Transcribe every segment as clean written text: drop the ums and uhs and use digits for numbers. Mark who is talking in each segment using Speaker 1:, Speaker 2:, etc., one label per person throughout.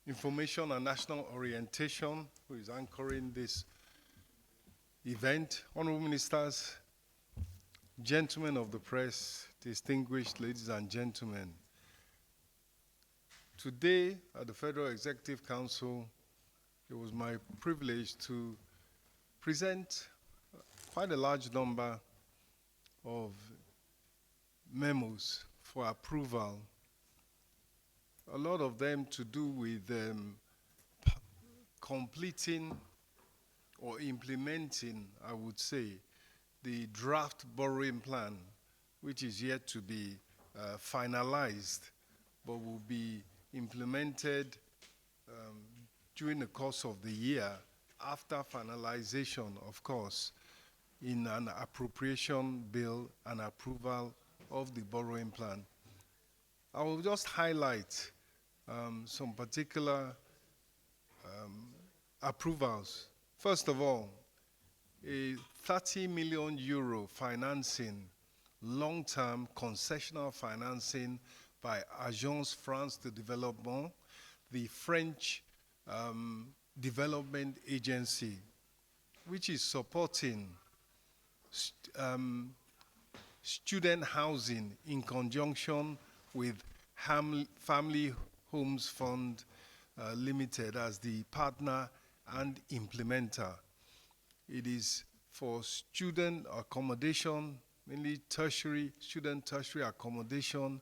Speaker 1: Information and National Orientation, who is anchoring this event. Honorable Ministers, gentlemen of the press, distinguished ladies and gentlemen. Today at the Federal Executive Council, it was my privilege to present quite a large number of memos for approval. A lot of them to do with completing or implementing, I would say, the draft borrowing plan, which is yet to be finalized, but will be implemented during the course of the year, after finalization, of course, in an appropriation bill and approval of the borrowing plan. I will just highlight some particular approvals. First of all, a 30 million euro financing, long-term concessional financing by Agence France de Développement, the French development agency, which is supporting student housing in conjunction with Family Homes Fund Limited as the partner and implementer. It is for student accommodation, mainly student tertiary accommodation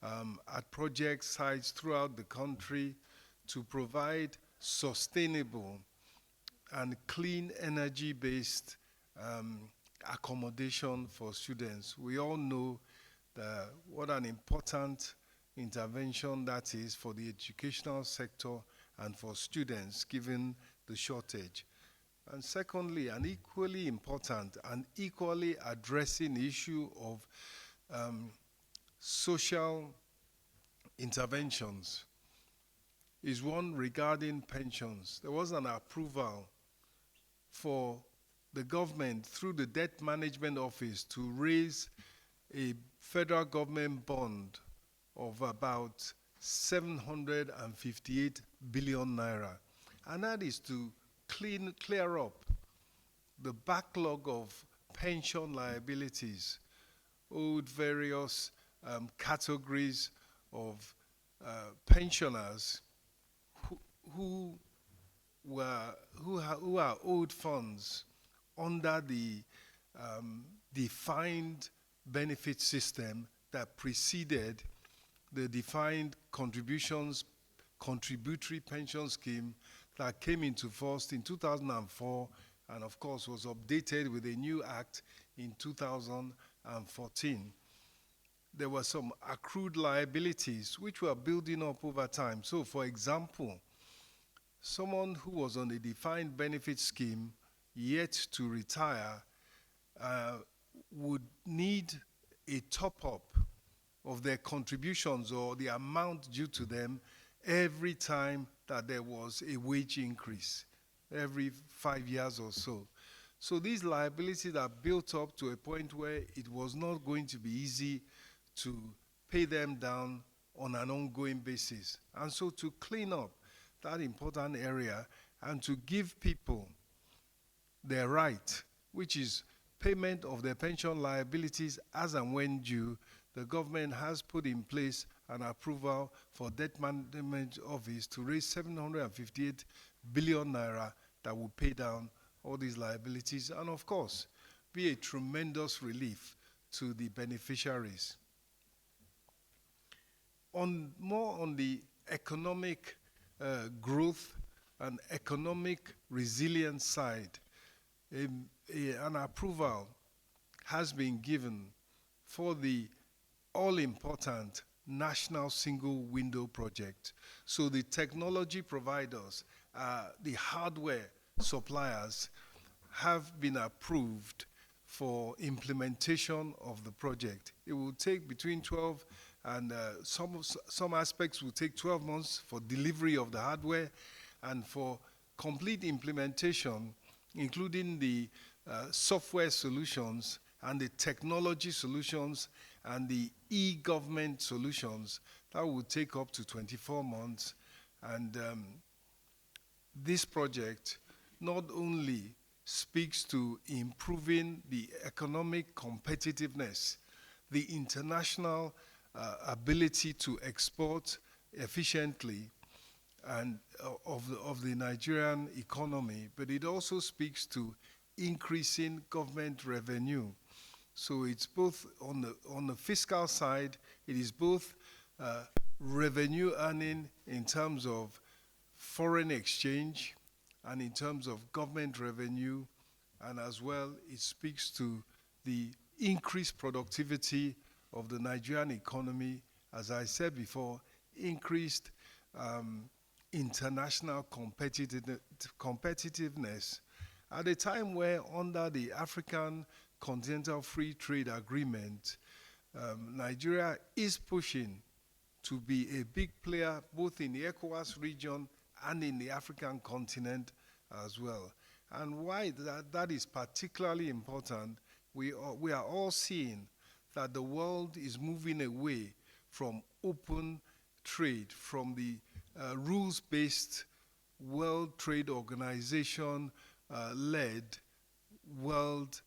Speaker 1: at project sites throughout the country to provide sustainable and clean energy-based accommodation for students. We all know what an important intervention that is for the educational sector and for students, given the shortage. And secondly, and equally important and equally addressing the issue of social interventions is one regarding pensions. There was an approval for the government through the Debt Management Office to raise a federal government bond of about 758 billion naira. And that is to clear up the backlog of pension liabilities owed various categories of pensioners who are owed funds under the defined benefit system that preceded the defined contributory pension scheme that came into force in 2004 and of course was updated with a new act in 2014. There were some accrued liabilities which were building up over time. So for example, someone who was on a defined benefit scheme yet to retire would need a top-up of their contributions or the amount due to them every time that there was a wage increase, every 5 years or so. So these liabilities are built up to a point where it was not going to be easy to pay them down on an ongoing basis. And so to clean up that important area and to give people their right, which is payment of their pension liabilities as and when due, the government has put in place an approval for Debt Management Office to raise 758 billion naira that will pay down all these liabilities and of course be a tremendous relief to the beneficiaries. More on the economic growth and economic resilience side, an approval has been given for the all-important National Single Window Project. So the technology providers, the hardware suppliers have been approved for implementation of the project. It will take between 12 and some aspects will take 12 months for delivery of the hardware, and for complete implementation, including the software solutions and the technology solutions and the e-government solutions, that will take up to 24 months. And this project not only speaks to improving the economic competitiveness, the international ability to export efficiently and of the Nigerian economy, but it also speaks to increasing government revenue. So it's both on the fiscal side, it is both revenue earning in terms of foreign exchange and in terms of government revenue, and as well it speaks to the increased productivity of the Nigerian economy, as I said before, increased international competitiveness at a time where under the African Continental Free Trade Agreement, Nigeria is pushing to be a big player both in the ECOWAS region and in the African continent as well. And why that is particularly important, we are all seeing that the world is moving away from open trade, from the rules-based World Trade Organization led world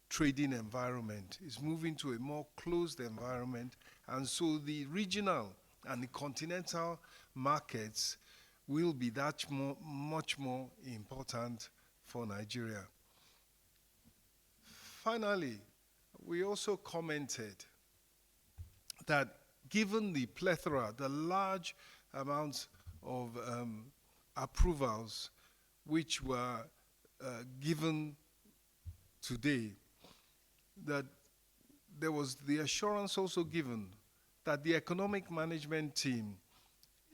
Speaker 1: trading environment. It's moving to a more closed environment, and so the regional and the continental markets will be much more important for Nigeria. Finally, we also commented that given the plethora, the large amounts of approvals which were given today, that there was the assurance also given that the economic management team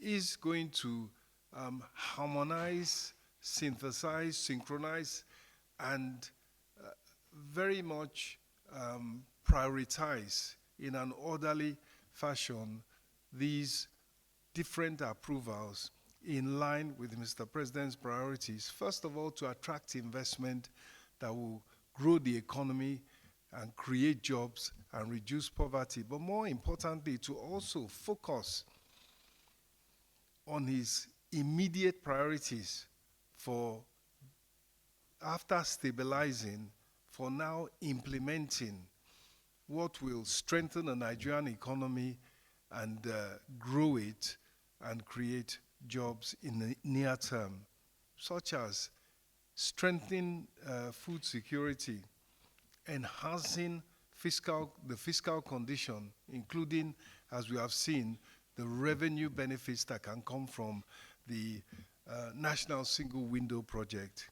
Speaker 1: is going to harmonize, synthesize, synchronize, and very much prioritize in an orderly fashion these different approvals in line with Mr. President's priorities. First of all, to attract investment that will grow the economy and create jobs and reduce poverty, but more importantly, to also focus on his immediate priorities for, after stabilizing, for now implementing what will strengthen the Nigerian economy and grow it and create jobs in the near term, such as strengthening food security, enhancing the fiscal condition, including, as we have seen, the revenue benefits that can come from the National Single Window Project,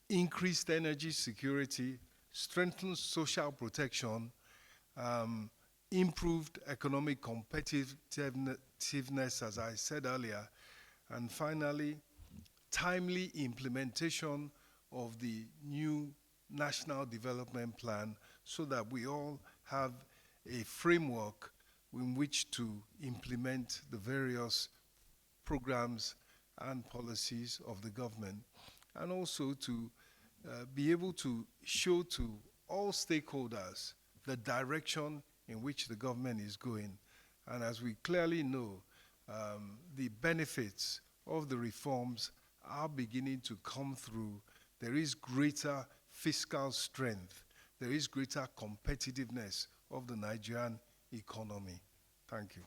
Speaker 1: increased energy security, strengthened social protection, improved economic competitiveness, as I said earlier, and finally, timely implementation of the new National Development Plan so that we all have a framework in which to implement the various programs and policies of the government, and also to be able to show to all stakeholders the direction in which the government is going. And as we clearly know, the benefits of the reforms are beginning to come through. There is greater fiscal strength. There is greater competitiveness of the Nigerian economy. Thank you.